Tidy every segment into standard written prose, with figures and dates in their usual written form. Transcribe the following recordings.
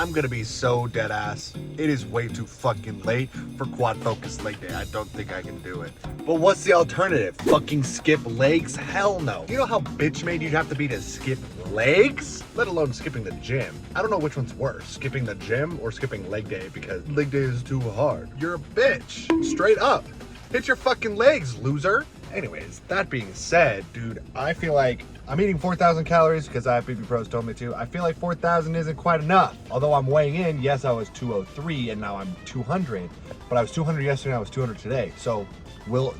I'm gonna be so dead ass. It is way too fucking late for quad focus leg day. I don't think I can do it. But what's the alternative? Fucking skip legs? Hell no. You know how bitch made you'd have to be to skip legs? Let alone skipping the gym. I don't know which one's worse, skipping the gym or skipping leg day, because leg day is too hard. You're a bitch. Straight up. Hit your fucking legs, loser. Anyways, that being said, dude, I feel like I'm eating 4,000 calories because IFBB Pros told me to. I feel like 4,000 isn't quite enough. Although I'm weighing in, yes, I was 203 and now I'm 200. But I was 200 yesterday and I was 200 today. So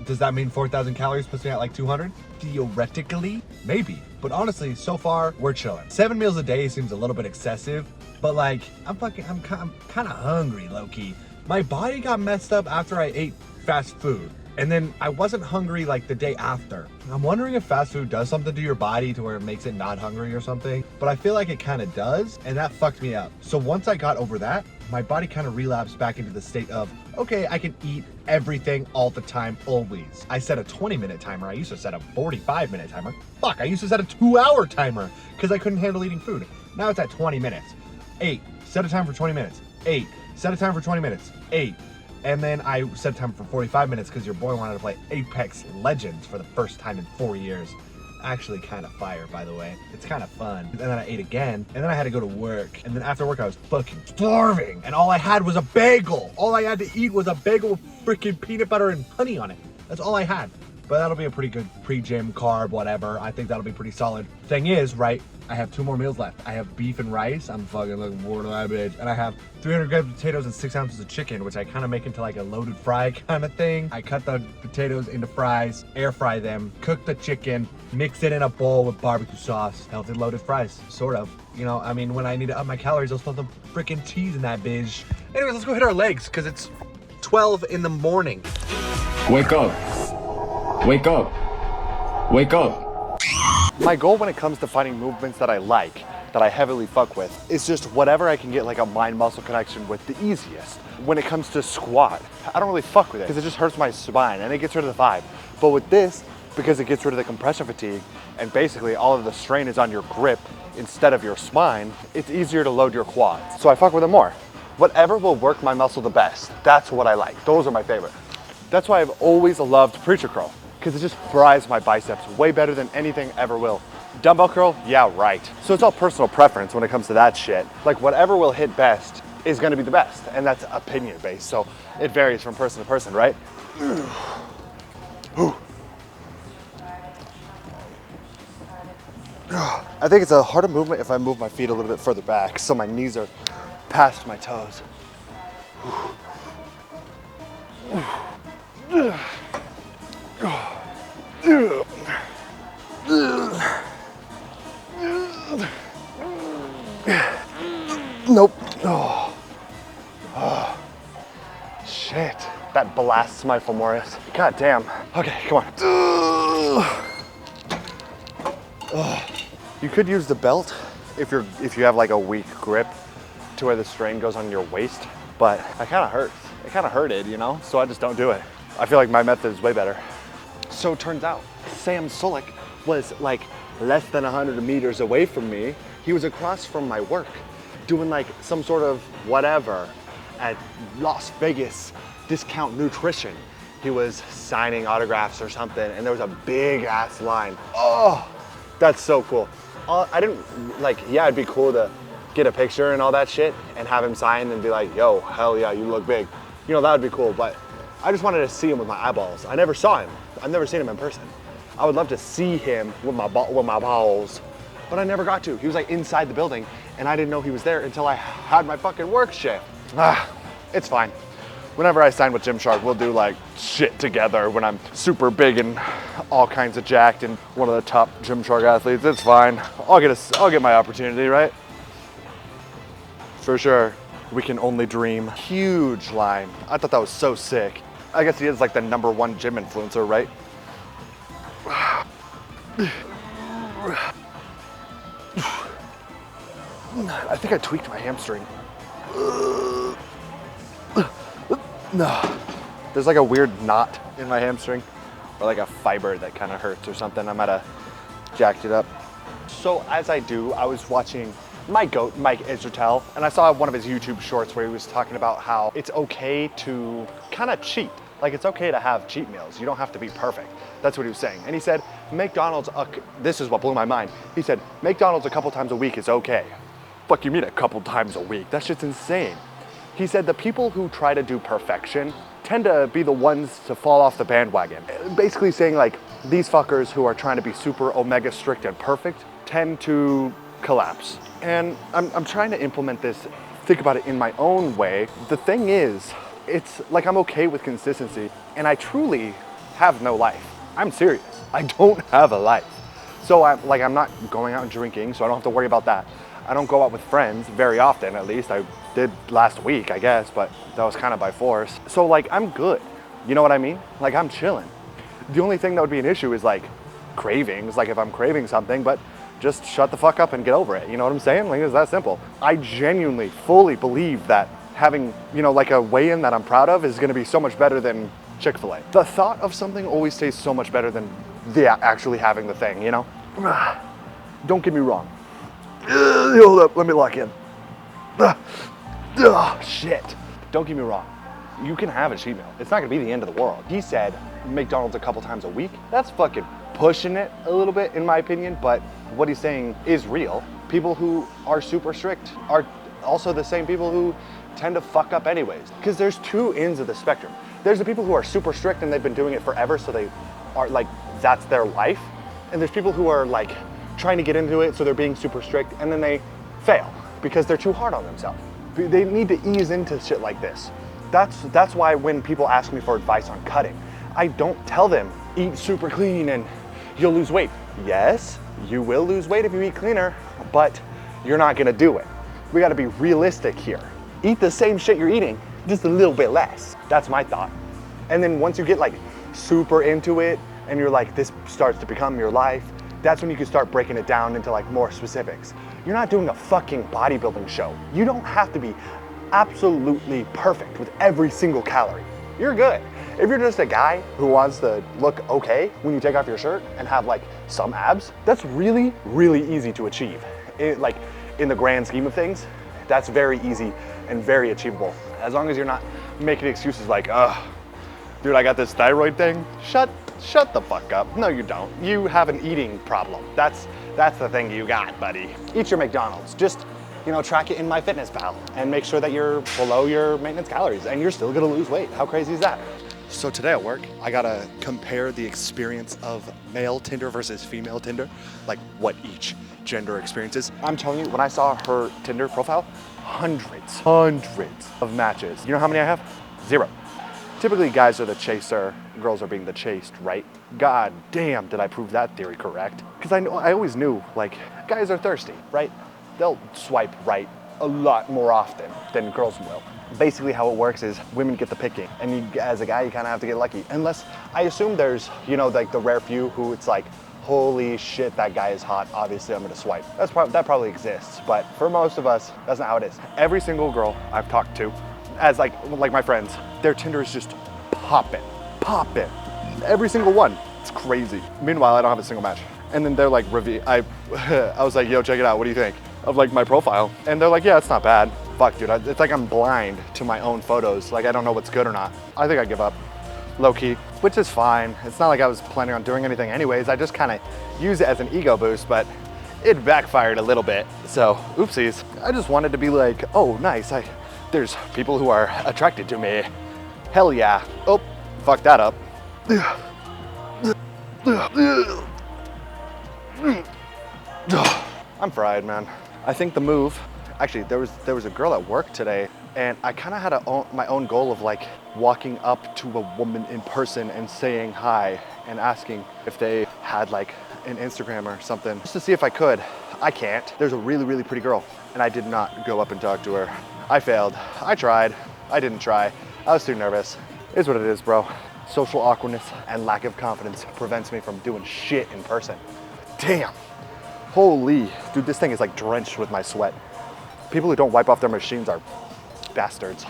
does that mean 4,000 calories puts me at like 200? Theoretically, maybe. But honestly, so far, we're chilling. 7 meals a day seems a little bit excessive, but like, I'm kind of hungry, low-key. My body got messed up after I ate fast food. And then I wasn't hungry like the day after. I'm wondering if fast food does something to your body to where it makes it not hungry or something, but I feel like it kind of does, and that fucked me up. So once I got over that, my body kind of relapsed back into the state of, okay, I can eat everything all the time, always. I set a 20-minute timer. I used to set a 45-minute timer. Fuck, I used to set a 2-hour timer because I couldn't handle eating food. Now it's at 20 minutes. 8, set a time for 20 minutes. 8, set a time for 20 minutes. 8. And then I set time for 45 minutes because your boy wanted to play Apex Legends for the first time in 4 years. Actually kind of fire, by the way. It's kind of fun. And then I ate again, and then I had to go to work. And then after work, I was fucking starving. And all I had was a bagel. All I had to eat was a bagel with freaking peanut butter and honey on it. That's all I had. But that'll be a pretty good pre-gym carb, whatever. I think that'll be pretty solid. Thing is, right, I have 2 more meals left. I have beef and rice. I'm fucking looking forward to that bitch. And I have 300 grams of potatoes and 6 ounces of chicken, which I kind of make into like a loaded fry kind of thing. I cut the potatoes into fries, air fry them, cook the chicken, mix it in a bowl with barbecue sauce. Healthy loaded fries, sort of. You know, I mean, when I need to up my calories, I'll stuff the freaking cheese in that bitch. Anyways, let's go hit our legs, because it's 12 in the morning. Wake up. Wake up. Wake up. My goal when it comes to finding movements that I like, that I heavily fuck with, is just whatever I can get like a mind-muscle connection with the easiest. When it comes to squat, I don't really fuck with it because it just hurts my spine and it gets rid of the vibe. But with this, because it gets rid of the compression fatigue and basically all of the strain is on your grip instead of your spine, it's easier to load your quads. So I fuck with it more. Whatever will work my muscle the best, that's what I like. Those are my favorite. That's why I've always loved preacher curl, because it just fries my biceps way better than anything ever will. Dumbbell curl, yeah, right. So it's all personal preference when it comes to that shit. Like whatever will hit best is gonna be the best, and that's opinion based, so it varies from person to person, right? I think it's a harder movement if I move my feet a little bit further back, so my knees are past my toes. Nope. Oh. Shit. That blasts my femoris. God damn. Okay, come on. You could use the belt if you have like a weak grip to where the strain goes on your waist, but it kind of hurts. It kind of hurted, you know? So I just don't do it. I feel like my method is way better. So it turns out Sam Sulek was like less than 100 meters away from me. He was across from my work doing like some sort of whatever at Las Vegas Discount Nutrition. He was signing autographs or something and there was a big ass line. Oh, that's so cool. I didn't like, yeah, it'd be cool to get a picture and all that shit and have him sign and be like, yo, hell yeah, you look big. You know, that would be cool, but I just wanted to see him with my eyeballs. I never saw him. I've never seen him in person. I would love to see him with my balls, but I never got to. He was like inside the building and I didn't know he was there until I had my fucking work shift. It's fine. Whenever I sign with Gymshark, we'll do like shit together when I'm super big and all kinds of jacked and one of the top Gymshark athletes. It's fine. I'll get my opportunity, right? For sure. We can only dream. Huge line. I thought that was so sick. I guess he is like the #1 gym influencer, right? I think I tweaked my hamstring. No. There's like a weird knot in my hamstring or like a fiber that kind of hurts or something. I might have jacked it up. So as I do, I was watching my goat, Mike Israetel, and I saw one of his YouTube shorts where he was talking about how it's okay to kind of cheat. Like, it's okay to have cheat meals. You don't have to be perfect. That's what he was saying. And he said, McDonald's, this is what blew my mind. He said, McDonald's a couple times a week is okay. Fuck you mean a couple times a week? That shit's insane. He said the people who try to do perfection tend to be the ones to fall off the bandwagon. Basically saying like, these fuckers who are trying to be super omega strict and perfect tend to collapse. And I'm trying to implement this, think about it in my own way. The thing is, it's like I'm okay with consistency and I truly have no life. I'm serious, I don't have a life. So I'm not going out and drinking, so I don't have to worry about that. I don't go out with friends very often, at least. I did last week, I guess, but that was kind of by force. So like, I'm good. You know what I mean? Like, I'm chilling. The only thing that would be an issue is like cravings, like if I'm craving something, but just shut the fuck up and get over it. You know what I'm saying? Like, it's that simple. I genuinely, fully believe that having, you know, like a weigh-in that I'm proud of is gonna be so much better than Chick-fil-A. The thought of something always tastes so much better than actually having the thing, you know? Don't get me wrong. Hold up, let me lock in. Shit. Don't get me wrong. You can have a cheat meal. It's not gonna be the end of the world. He said McDonald's a couple times a week. That's fucking pushing it a little bit, in my opinion, but what he's saying is real. People who are super strict are also the same people who tend to fuck up anyways. Because there's two ends of the spectrum. There's the people who are super strict and they've been doing it forever, so they are like, that's their life. And there's people who are like trying to get into it, so they're being super strict, and then they fail because they're too hard on themselves. They need to ease into shit like this. That's why when people ask me for advice on cutting, I don't tell them, eat super clean and you'll lose weight. Yes, you will lose weight if you eat cleaner, but you're not gonna do it. We gotta be realistic here. Eat the same shit you're eating, just a little bit less. That's my thought. And then once you get like super into it and you're like, this starts to become your life, that's when you can start breaking it down into like more specifics. You're not doing a fucking bodybuilding show. You don't have to be absolutely perfect with every single calorie. You're good. If you're just a guy who wants to look okay when you take off your shirt and have like some abs, that's really, really easy to achieve. Like in the grand scheme of things, that's very easy and very achievable. As long as you're not making excuses like, dude, I got this thyroid thing. Shut the fuck up. No, you don't. You have an eating problem. That's the thing you got, buddy. Eat your McDonald's. Just, you know, track it in MyFitnessPal and make sure that you're below your maintenance calories and you're still gonna lose weight. How crazy is that? So today at work, I gotta compare the experience of male Tinder versus female Tinder, like what each gender experiences. I'm telling you, when I saw her Tinder profile, hundreds of matches. You know how many I have? 0. Typically guys are the chaser, girls are being the chased, right? God damn, did I prove that theory correct? Because I always knew, like, guys are thirsty, right? They'll swipe right a lot more often than girls will. Basically how it works is women get the picking, and you, as a guy, you kind of have to get lucky. Unless, I assume there's, you know, like the rare few who it's like, holy shit, that guy is hot, obviously I'm gonna swipe. That probably exists, but for most of us, that's not how it is. Every single girl I've talked to, as like my friends, their Tinder is just popping. Every single one, it's crazy. Meanwhile, I don't have a single match. And then they're like, I was like, yo, check it out, what do you think of like my profile? And they're like, yeah, it's not bad. Fuck, dude, it's like I'm blind to my own photos. Like, I don't know what's good or not. I think I give up, low key, which is fine. It's not like I was planning on doing anything anyways. I just kind of use it as an ego boost, but it backfired a little bit. So, oopsies. I just wanted to be like, oh, nice. There's people who are attracted to me. Hell yeah. Oh, fuck that up. I'm fried, man. I think the move, actually, there was a girl at work today, and I kind of had my own goal of like walking up to a woman in person and saying hi and asking if they had like an Instagram or something, just to see if I could. I can't. There's a really, really pretty girl, and I did not go up and talk to her. I failed. I tried. I didn't try. I was too nervous. It is what it is, bro. Social awkwardness and lack of confidence prevents me from doing shit in person. Damn. Holy, dude, this thing is like drenched with my sweat. People who don't wipe off their machines are bastards.